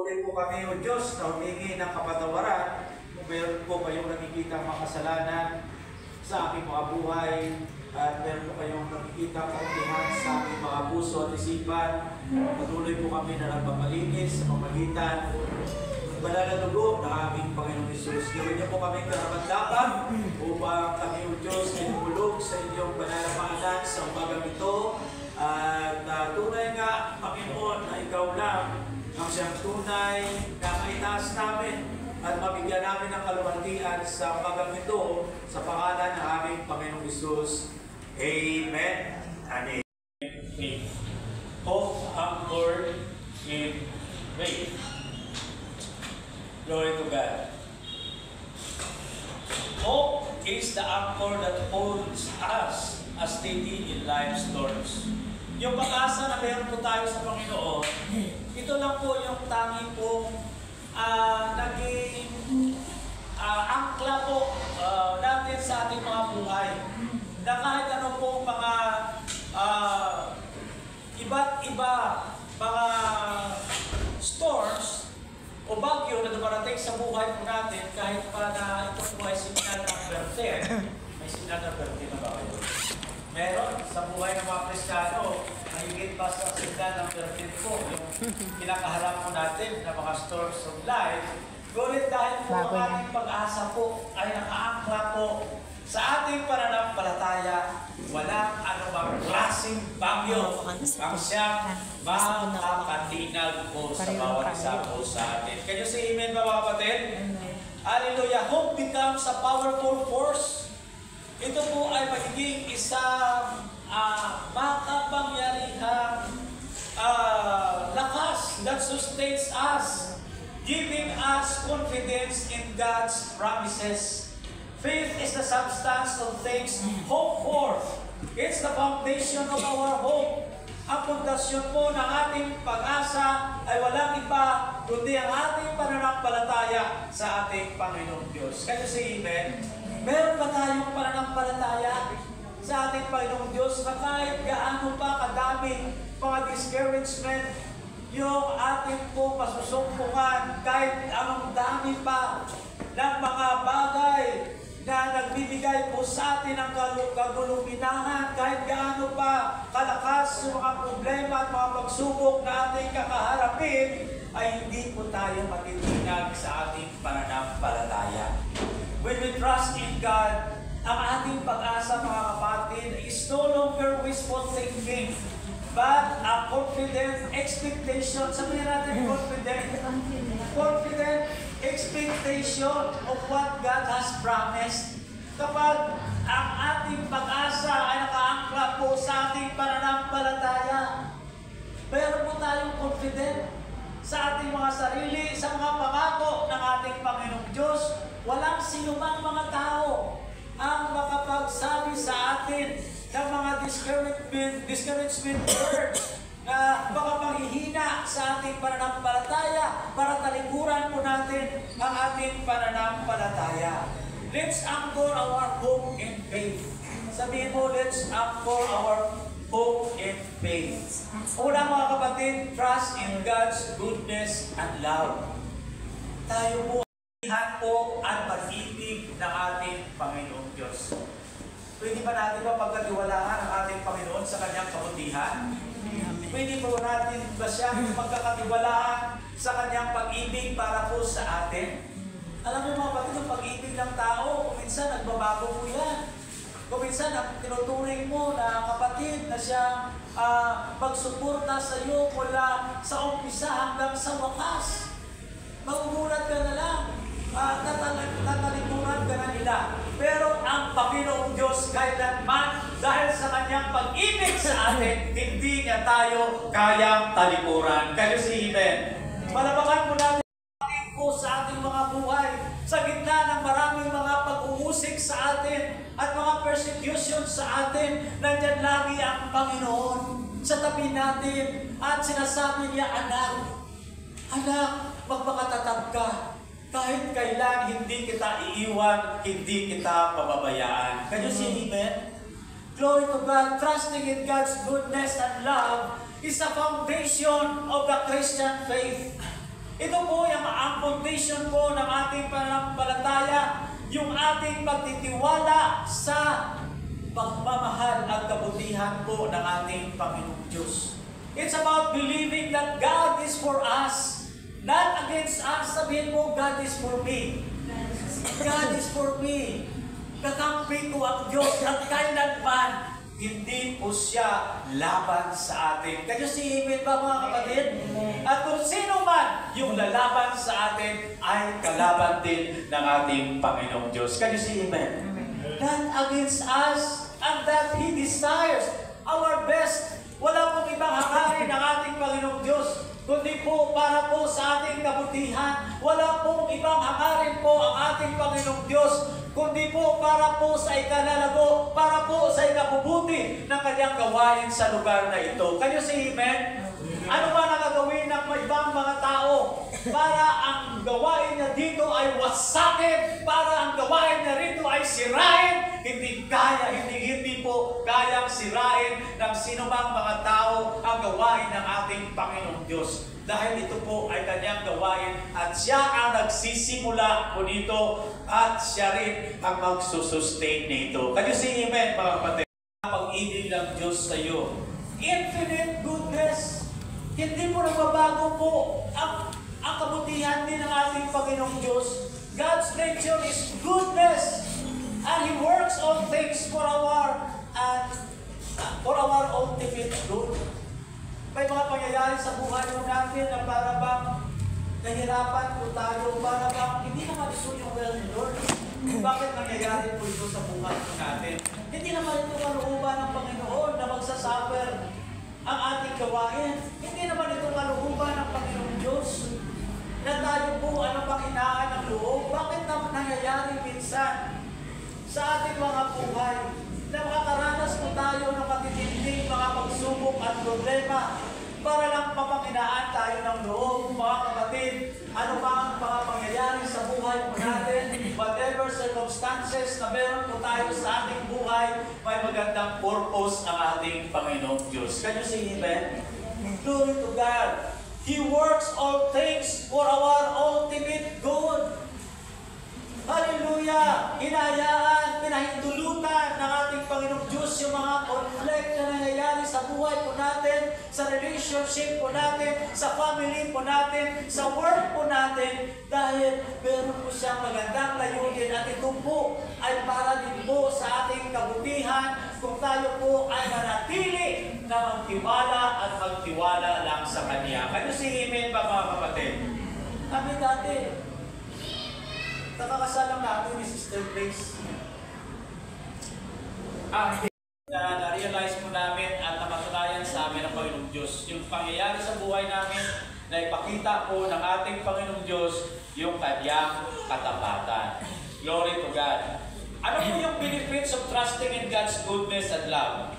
patuloy po kami, O Diyos, na humingi ng kapatawaran kung meron po kayong nakikita mga kasalanan sa aming mga buhay at meron po kayong nakikita kauntihan sa aming mga puso at isipan. Patuloy po kami na nagpapalinis sa pamagitan ng banal na dugo ng aming Panginoong Hesus. Gawin niyo po kami karapat-dapat upang kami, O Diyos, ay humulog sa inyong banal na paanan sa umagang ito. At tunay nga, Panginoon, na ikaw lang ang siyang tunay na maitaas namin at mabigyan namin ng kaluwalhatian sa umagang ito sa pangalan ng aming Panginoong Hesus. Amen. Amen. Hope anchored in faith. Glory to God. Hope is the anchor that holds us steady in life's storms. Yung pag-asa na meron po tayo sa Panginoon, ito lang po yung tangi pong naging angkla po natin sa ating mga buhay. Na kahit ano po mga iba't iba mga storms o bagyo na dumarating sa buhay po natin, kahit pa na ito po ay signal ng berte. May signal ng berte na ba kayo? Meron sa buhay ng mga Kristiyano, mahigit pa sa signal ng berte po, yung kinakaharap po natin na mga storms of life. Ngunit dahil po ang ating pag-asa po ay nakaangkla po sa ating pananampalataya, walang anumang klaseng bagyo ang siyang makakatinag po sa bawat isa po sa atin. Can you say amen, mga kapatid? Hallelujah! Hope becomes a powerful force. Ito po ay magiging isang makapangyarihang lakas that sustains us, giving us confidence in God's promises. Faith is the substance of things hoped for. It's the foundation of our hope. Ang pundasyon po ng ating pag-asa ay walang iba kundi ang ating pananampalataya sa ating Panginoong Diyos. Kaya si Amen, meron ba tayong pananampalataya sa ating Panginoong Diyos na kahit gaano pa kadaming mga discouragement yung ating po pasusumpungan, kahit anong dami pa ng mga bagay na nagbibigay po sa atin ng kaguluminahan, kahit gaano pa kalakas yung mga problema at mga pagsubok na ating kakaharapin, ay hindi po tayo matitinag sa ating pananampalataya. When we trust in God, ang ating pag-asa, mga kapatid, is no longer wishful thinking, but a confident expectation. Sabihin natin confident expectation of what God has promised. Kapag ang ating pag-asa ay nakaangkla po sa ating pananampalataya, meron po tayong confident sa ating mga sarili, sa mga pangako ng ating Panginoong Diyos. Walang sinumang mga tao ang makapagsabi sa atin ng mga discouragement words na baka manghihina sa ating pananampalataya para talikuran po natin ang ating pananampalataya. Let's anchor our hope in faith. Sabihin mo, let's anchor our hope in faith. Una, mga kapatid, trust in God's goodness and love. Tayo po po at pag-ibig ng ating Panginoong Diyos. Pwede ba natin pagkatiwalaan ang ating Panginoon sa kanyang kabutihan? Pwede po natin ba siyang pagkakatiwalaan sa kanyang pag-ibig para po sa atin? Alam mo mga kapatid, ang pag-ibig ng tao, kung minsan nagbabago po yan. Kung minsan tinuturing mo na kapatid na siyang magsuporta sa iyo mula sa umpisa hanggang sa wakas. Magugulat ka na lang. Tatalikuran ka na nila. Pero ang Panginoong Diyos kailanman, dahil sa kanyang pag-ibig sa atin, hindi niya tayo kayang talikuran. Kayo si Amen. Malabakan mo natin po sa ating mga buhay, sa gitna ng maraming mga pag-uusik sa atin at mga persecution sa atin, nandyan lagi ang Panginoon sa tabi natin at sinasabi niya, anak, magpakatatag ka. Kahit kailan hindi kita iiwan, hindi kita pababayaan. Can you see Amen? Glory to God. Trusting in God's goodness and love is the foundation of the Christian faith. Ito po ang foundation po ng ating pananampalataya, yung ating pagtitiwala sa pagmamahal at kabutihan po ng ating Panginoong Diyos. It's about believing that God is for us, not against us. Sabihin mo, God is for me. God is for me. Kakampi ko ang Diyos at kailanman hindi po siya laban sa atin. Kayo si Amen ba mga kapatid? At kung sino man yung lalaban sa atin ay kalaban din ng ating Panginoong Diyos. Kayo si Amen? Not against us, and that He desires our best. Wala pong ibang hangarin ng ating Panginoong Diyos, kundi po para po sa ating kabutihan. Wala pong ibang hangarin po ang ating Panginoong Diyos, kundi po para po sa ikalalago, para po sa ikabubuti ng kanyang gawain sa lugar na ito. Kayo si Amen? Ano ba nakagawin ng ibang mga tao para ang gawain niya dito ay wasakin, para ang gawain niya rito ay sirain? Hindi kaya, hindi po kayang sirain ng sinumang mga tao ang gawain ng ating Panginoong Diyos. Dahil ito po ay kanyang gawain at siya ang nagsisimula po nito at siya rin ang magsusustain nito. Kayo si Amen mga kapatid. Ang pag-ibig ng Diyos sa iyo, infinite goodness. Hindi po nagbabago po ang kabutihan din ng ating Panginoong Diyos. God's nature is goodness, and He works all things for our ultimate good. May mga pangyayari sa buhay mo natin na para bang nahirapan po tayo, para bang hindi naman ito yung will ni Lord. Bakit nangyayari po ito sa buhay po natin? Hindi naman ito kalooban ng Panginoon na magsasuffer ang ating gawain. Hindi naman ito kalooban ng Panginoong Diyos na tayo po ano pang hinaan ng loob. Bakit naman nangyayari minsan sa ating mga buhay na makakaranas po tayo ng matitinding mga pagsubok at problema para lang papanginaan tayo ng loob, mga kapatid. Ano pa ang mga pangyayari sa buhay po natin, whatever circumstances na meron po tayo sa ating buhay, may magandang purpose ang ating Panginoong Diyos. Can you see Amen? Glory to God. He works all things for our ultimate good. Hallelujah! Hinayaan, pinahintulutan ng ating Panginoong Diyos yung mga conflict na nangyayari sa buhay po natin, sa relationship po natin, sa family po natin, sa work po natin, dahil meron po siyang magandang layunin at ito po ay para din po sa ating kabutihan kung tayo po ay manatili na magtiwala at magtiwala lang sa Kanya. Kayo si Amen ba mga kapatid? Kami dati, nakakasalang natin ni Sister Grace. Na-realize po namin at namatunayan sa amin ng Panginoong Diyos. Yung pangyayari sa buhay namin na ipakita po ng ating Panginoong Diyos yung Kanyang katapatan. Glory to God. Ano po yung benefits of trusting in God's goodness and love?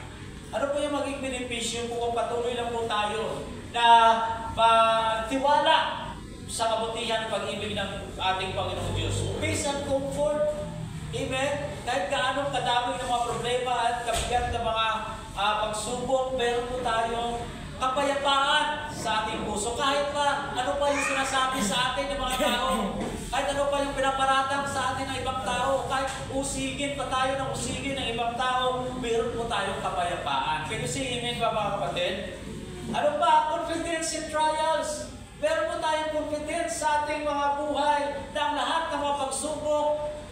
Ano po yung maging benepisyo kung patuloy lang po tayo na magtiwala sa kabutihan at pag-ibig ng ating Panginoong Diyos? Peace and comfort. Amen? Kahit gaano kadami ng mga problema at kabigat ng mga pagsubok, meron po tayong kapayapaan sa ating puso. Kahit pa ano pa yung sinasabi sa atin ng mga tao, kahit ano pa yung pinaparatang sa atin ng ibang tao, kahit usigin pa tayo ng usigin ng ibang tao, meron po tayong kapayapaan. Kaya si Amen ba mga kapatid? Ano pa? Confidence in trials. Meron po tayong confidence sa ating mga buhay na ang lahat ng mga pagsubok,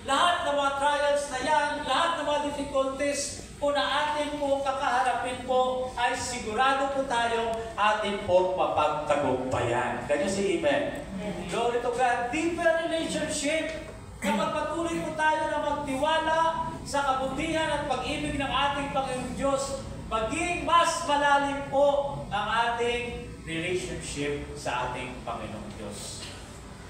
lahat ng mga trials na yan, lahat ng mga difficulties po na atin po kakaharapin po ay sigurado po tayong atin po mapagtagumpayan. Kanya si Amen. Glory to God. Deeper relationship. Kapag patuloy po tayo na magtiwala sa kabutihan at pag-ibig ng ating Panginoong Diyos, maging mas malalim po ang ating relationship sa ating Panginoong Diyos.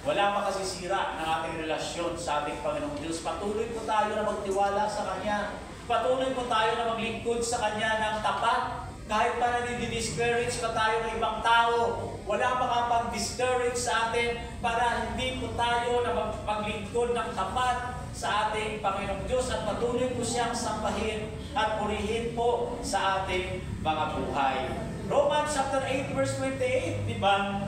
Wala makasisira ng ating relasyon sa ating Panginoong Diyos. Patuloy po tayo na magtiwala sa Kanya. Patuloy po tayo na maglingkod sa Kanya ng tapat. Kahit pa nadi-discourage pa tayo ng ibang tao, wala makapag-discourage sa atin para hindi po tayo na maglingkod ng tapat sa ating Panginoong Diyos at patuloy po siyang sambahin at purihin po sa ating mga buhay. Romans chapter 8 verse 28, di ba?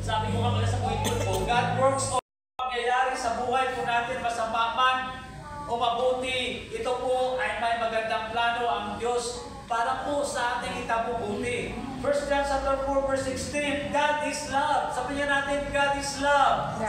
Sabi ko nga sa point ko God works on pangyayari sa buhay po natin, masama man o mabuti. Ito po ay may magandang plano ang Diyos para po sa ating itabubuti. 1 John chapter 4 verse 16, God is love. Sabihin natin, God is love.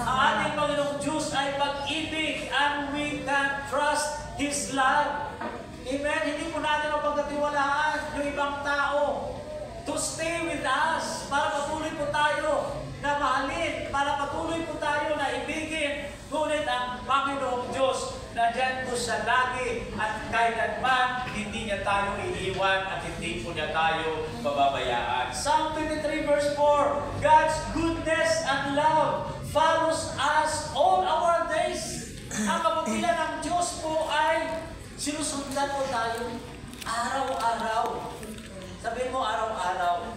Ang ating Panginoong Diyos ay pag-ibig and we can trust His love. Amen? Hindi po natin mapagkatiwalaan yung ibang tao to stay with us, para patuloy po tayo na mahalin, para patuloy po tayo na ibigin. Ngunit ang Panginoong Diyos, nandyan po siya lagi at kailanman hindi niya tayo iiwan at hindi po niya tayo bababayaan. Psalm 23 verse 4, God's goodness and love follows us all our days. Ang kabutihan ng Diyos po ay sinusundan po tayo araw-araw. Sabihin mo araw-araw.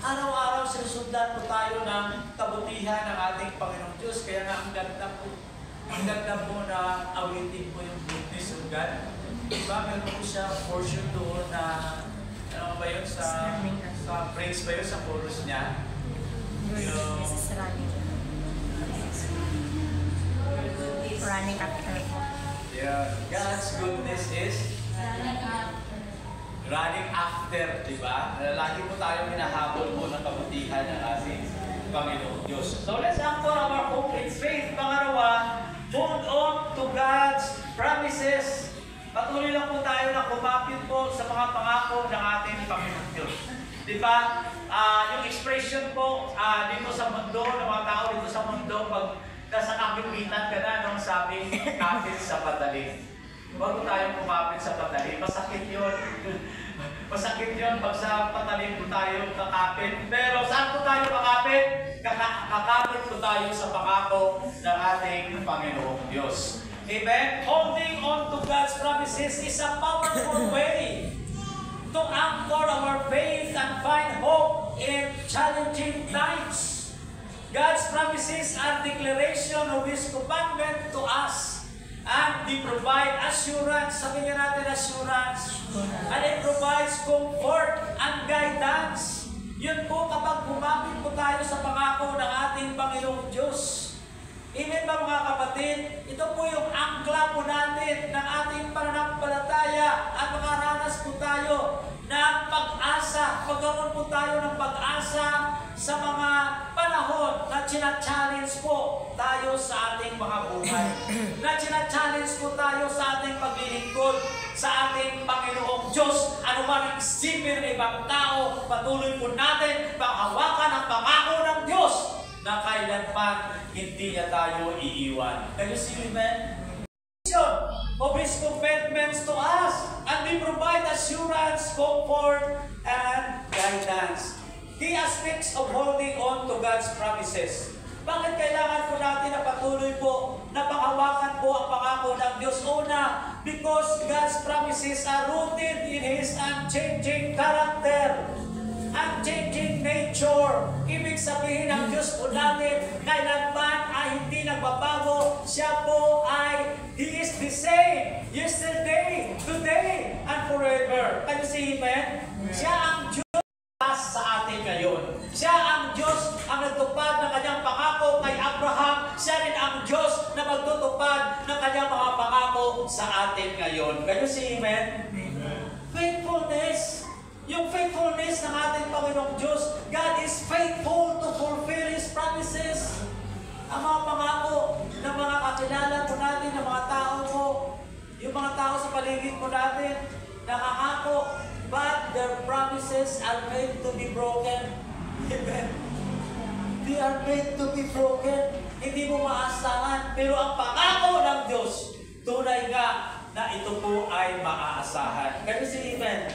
Araw-araw sinusundan po tayo ng kabutihan ng ating Panginoong Diyos. Kaya nga ang ganda po na awitin po yung goodness of God. Diba? Meron po siya portion doon na ano ba yun? Sa praise ba yun? Sa chorus niya? Running after. Yeah. God's goodness is running after, di ba? Lagi po tayo hinahabol po ng kabutihan ng ating Panginoong Diyos. So let's anchor our hope in faith. Pangalawa, hold on to God's promises. Patuloy lang po tayo na kumapit po sa mga pangako ng ating Panginoong Diyos. Di ba? Yung expression po dito sa mundo, ng mga tao dito sa mundo, pag nasa kapitan ka na, nung sabi, kapit sa patalim. Bago tayo kumapit sa patalim, masakit yun. Masakit yun pag sa patalim po tayo kakapit. Pero saan po tayo kakapit? Kakapit po tayo sa pangako ng ating Panginoong Diyos. Amen? Holding on to God's promises is a powerful way to anchor our faith and find hope in challenging times. God's promises are declaration of His commandment to us. And they provide assurance. Sabi nga natin assurance. And it provides comfort and guidance. Yun po kapag kumapit po tayo sa pangako ng ating Panginoong Diyos. Amen ba mga kapatid? Ito po yung angkla po natin ng ating pananampalataya at makaranas po tayo ng pag-asa. Pagkaroon po tayo ng pag-asa sa mga panahon na china-challenge po tayo sa ating mga buhay. Na china-challenge po tayo sa ating paglilingkod sa ating Panginoong Diyos. Ano man ang isipin ng ibang tao, patuloy po natin panghawakan ang pangako ng Diyos na kailanman hindi niya tayo iiwan. Can you see, amen? Of His commitments to us, and we provide assurance, comfort, and guidance. Key aspects of holding on to God's promises. Bakit kailangan po natin na patuloy po na panghawakan po ang pangako ng Diyos? Una, because God's promises are rooted in His unchanging character, unchanging nature. Ibig sabihin ng Diyos po natin, kailanman ay hindi nagbabago. Siya po ay He is the same yesterday, today, and forever. Can you see Him, man? Siya ang Diyos sa atin ngayon. Siya ang Diyos ang nagtupad ng kanyang pangako kay Abraham. Siya rin ang Diyos na magtutupad ng kanyang mga pangako sa atin ngayon. Can you see Him, man? Faithfulness. Yung faithfulness ng ating Panginoong Diyos, God is faithful to fulfill His promises. Ang mga pangako ng mga kakilala po natin, ng mga tao po, yung mga tao sa paligid po natin, nakangako, but their promises are made to be broken. Amen. They are made to be broken. Hindi mo maasahan, pero ang pangako ng Diyos, tunay nga na ito po ay maaasahan. Kaya si Amen.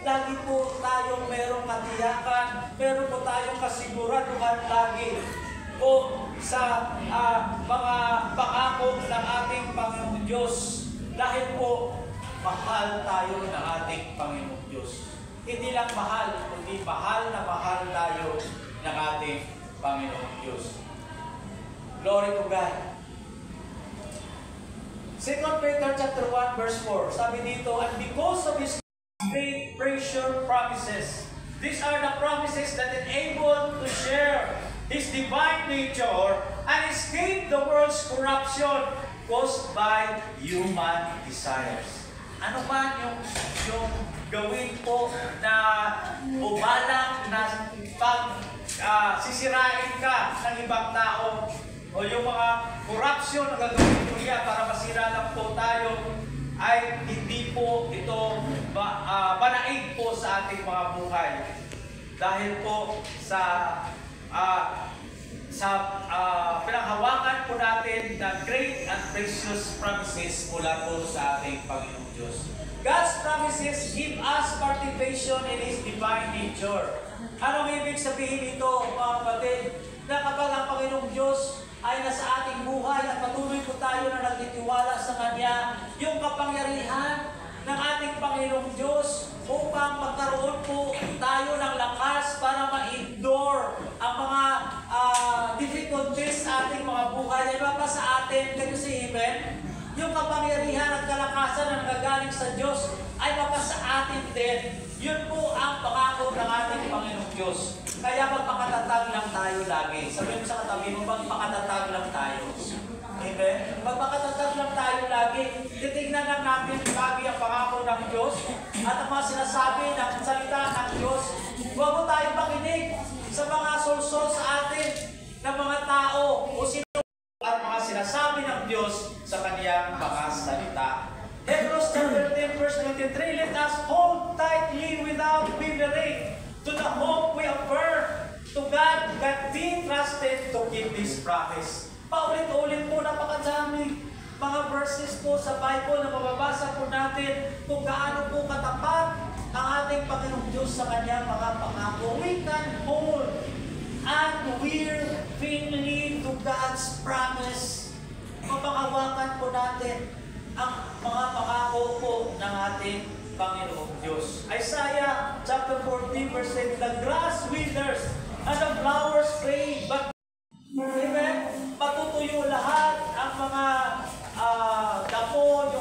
Lagi po tayong merong katiyakan, meron po tayong kasiguraduhan lagi po sa mga pangako ng ating Panginoong Diyos. Dahil po, mahal tayo ng ating Panginoong Diyos. Hindi lang mahal, kundi mahal na mahal tayo ng ating Panginoong Diyos. Glory to God. 2 Peter chapter 1 verse 4, sabi dito, and because of His great precious promises, these are the promises that enable to share His divine nature and escape the world's corruption caused by human desires. Ano man yung gawin po na umalang na pag sisirain ka ng ibang tao o yung mga corruption na gagawin mo niya para masira lang po tayo, ay hindi po ito manaig po sa ating mga buhay. Dahil po sa pinanghawakan po natin na great and precious promises mula po sa ating Panginoong Diyos. God's promises give us participation in His divine nature. Anong ibig sabihin ito, mga kapatid? Na kapag ang Panginoong Diyos ay nasa ating buhay at patuloy po tayo na nagtitiwala sa Kanya, yung kapangyarihan ng ating Panginoong Diyos upang magkaroon po tayo ng lakas para ma-endure ang mga difficulties sa ating mga buhay. Ano ba sa atin? Can you say amen? Yung kapangyarihan at kalakasan na nagagaling sa Diyos ay baka sa atin din. Yun po ang pangako ng ating Panginoong Diyos. Kaya magpakatatag lang tayo lagi. Sabihin mo sa katabi mo, magpakatatag lang tayo. Amen? Magpakatatag lang tayo lagi. Titignan lang natin lagi ang pangako ng Diyos at ang mga sinasabi ng salita ng Diyos. Huwag mo tayong makinig sa mga solsol sa atin ng mga tao o sino at mga sinasabi ng Diyos sa kaniyang mga salita. Hebrews chapter 10 verse 23, let us hold tightly without wavering to the hope we affirm to God that we trusted to keep His promise. Paulit-ulit po, napakadami mga verses po sa Bible na mababasa po natin kung gaano po katapat ang ating Panginoong Diyos sa kanyang mga pangako. We can hold and we're firmly to God's promise. Mapanghawakan po natin ang mga pangako po ng ating Panginoong Diyos. Isaiah chapter 14 verse 8, the grass withers and the flowers fade, but amen, matutuyo lahat ang mga damo,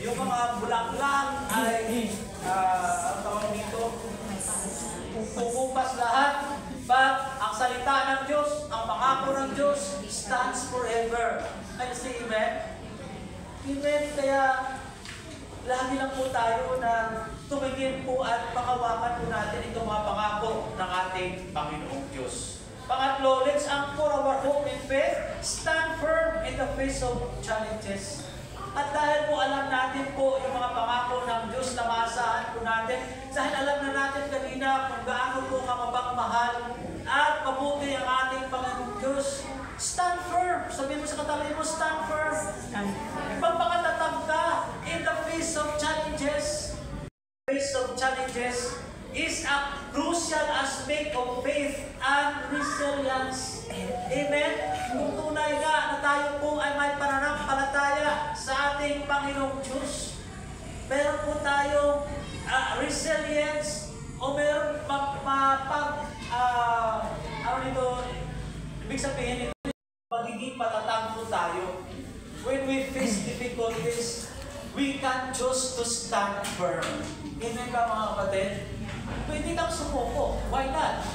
yung mga bulaklak ay ang tawag dito, pupupas lahat. But ang salita ng Diyos, ang pangako ng Diyos stands forever. Can you say amen? Amen. Kaya lagi lang po tayo na tumingin po at panghawakan po natin itong mga pangako ng ating Panginoong Diyos. Pangatlo, let's anchor our hope in faith, stand firm in the face of challenges. At dahil po alam natin po yung mga pangako ng Diyos na maasahan po natin, dahil alam na natin kanina kung gaano po kamabang mahal at mabuti ang ating Panginoong Diyos, stand firm. Sabihin mo sa katabi mo, stand firm. Magpakatatag ka in the face of challenges. Face of challenges is a crucial aspect of faith and resilience. Amen? Kung tunay nga na tayo po ay may pananampalataya sa ating Panginoong Diyos, meron po tayong resilience o meron ibig sabihin ito, magiging patatag po tayo. When we face difficulties, we can choose to stand firm. Amen ba mga kapatid? Pwede kang sumuko. Why not?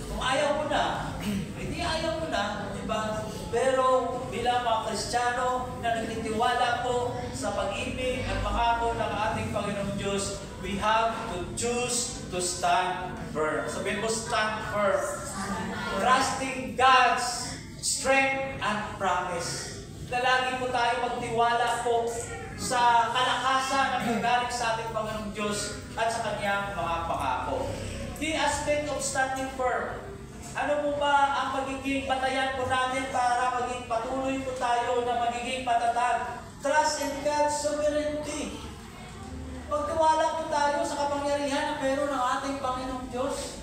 Kung ayaw mo na, hindi ayaw mo na, di ba? Pero bilang mga Kristiyano na nagtitiwala po sa pag-ibig at pangako ng ating Panginoong Diyos, we have to choose to stand firm. Sabihin mo, stand firm. Trusting God's strength and promise. Na lagi po tayo magtiwala po sa kalakasan na nanggaling sa ating Panginoong Diyos at sa Kanyang mga pangako. The aspect of standing firm. Ano po ba ang magiging batayan po natin para maging patuloy po tayo na magiging patatag? Trust in God's sovereignty. Pagtiwala po tayo sa kapangyarihan na meron ng ating Panginoong Diyos.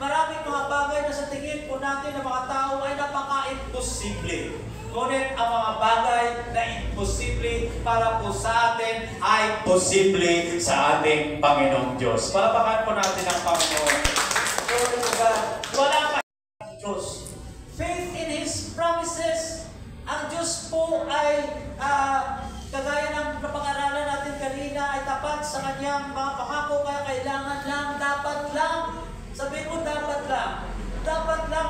Maraming mga bagay na sa tingin po natin ng mga tao ay napaka-imposible. Ngunit ang mga bagay na imposible para po sa atin ay posible sa ating Panginoong Diyos. Palapakan po natin ang Panginoon. Wala pa Diyos. Faith in His promises. Ang Diyos po ay kagaya ng napag-aralan natin kanina ay tapat sa Kanyang mga pangako, kaya kailangan lang, dapat lang. Sabihin mo, dapat lang. Dapat lang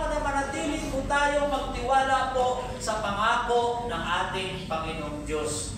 tayo magtiwala po sa pangako ng ating Panginoong Diyos.